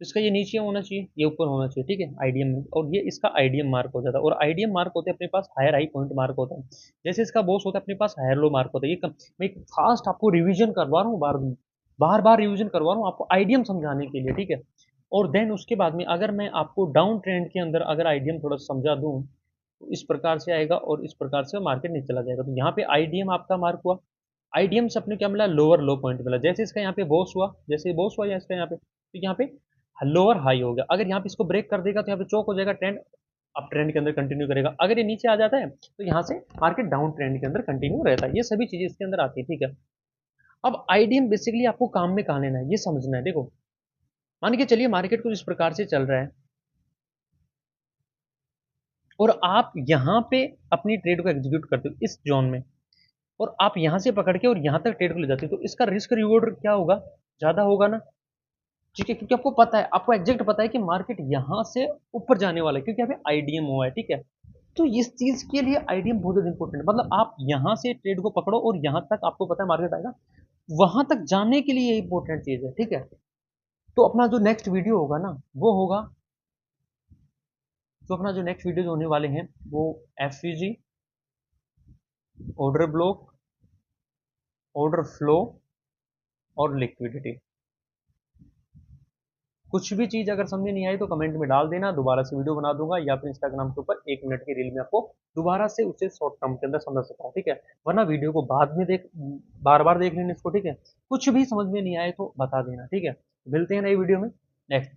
Speaker 1: तो इसका ये नीचे होना चाहिए, ये ऊपर होना चाहिए। ठीक है, आईडीएम में, और ये इसका आईडीएम मार्क हो जाता है। और आईडीएम मार्क होते हैं अपने पास, हायर हाई पॉइंट मार्क होता है। जैसे इसका बॉस होता है अपने पास, हायर लो मार्क होता है। ये मैं एक फास्ट आपको रिवीजन करवा रहा हूँ, बार बार बार रिवीजन करवा रहा हूँ आपको आईडीएम समझाने के लिए। ठीक है, और देन उसके बाद में अगर मैं आपको डाउन ट्रेंड के अंदर अगर आईडीएम थोड़ा समझा दूँ, तो इस प्रकार से आएगा और इस प्रकार से मार्केट नीचे चला जाएगा। तो यहाँ पे आईडीएम आपका मार्क हुआ, आईडीएम से अपने क्या मिला, लोअर लो पॉइंट मिला। जैसे इसका यहाँ पे बॉस हुआ, जैसे बॉस हुआ या इसका यहाँ पे, तो यहाँ पे लोअर हाई हो गया। अगर यहाँ पे इसको ब्रेक कर देगा तो यहाँ पे चौक हो जाएगा, ट्रेंड अप ट्रेंड के अंदर कंटिन्यू करेगा। अगर ये नीचे आ जाता है तो यहाँ से मार्केट डाउन ट्रेंड के अंदर कंटिन्यू रहता है। ये सभी चीजें इसके अंदर आती है। ठीक है, अब आईडीएम बेसिकली आपको काम में कहाँ लेना है, ये समझना है। देखो, मान के चलिए मार्केट कुछ इस प्रकार से चल रहा है और आप यहाँ पे अपनी ट्रेड को एग्जीक्यूट करते हो इस जोन में, और आप यहाँ से पकड़ के और यहाँ तक ट्रेड को ले जाते हो, तो इसका रिस्क रिवॉर्ड क्या होगा, ज़्यादा होगा ना। ठीक है, क्योंकि आपको पता है, आपको एग्जैक्ट पता है कि मार्केट यहाँ से ऊपर जाने वाला है, क्योंकि यहाँ पे आईडीएम हुआ है। ठीक है, तो इस चीज़ के लिए आईडीएम बहुत ज़्यादा इंपॉर्टेंट है। मतलब आप यहाँ से ट्रेड को पकड़ो और यहाँ तक आपको पता है मार्केट आएगा, वहां तक जाने के लिए ये इंपॉर्टेंट चीज़ है। ठीक है, तो अपना जो नेक्स्ट वीडियो होगा ना, वो होगा, जो अपना जो नेक्स्ट वीडियो होने वाले हैं वो FVG, order block, order flow और लिक्विडिटी। कुछ भी चीज़ अगर समझ में नहीं आई तो कमेंट में डाल देना, दोबारा से वीडियो बना दूंगा, या फिर इंस्टाग्राम के ऊपर 1 मिनट की रील में आपको दोबारा से उसे शॉर्ट टर्म के अंदर समझा सकता हूँ। ठीक है, वरना वीडियो को बाद में देख, बार बार देख लेना इसको। ठीक है, कुछ भी समझ में नहीं आए तो बता देना। ठीक है, मिलते हैं नई वीडियो में नेक्स्ट।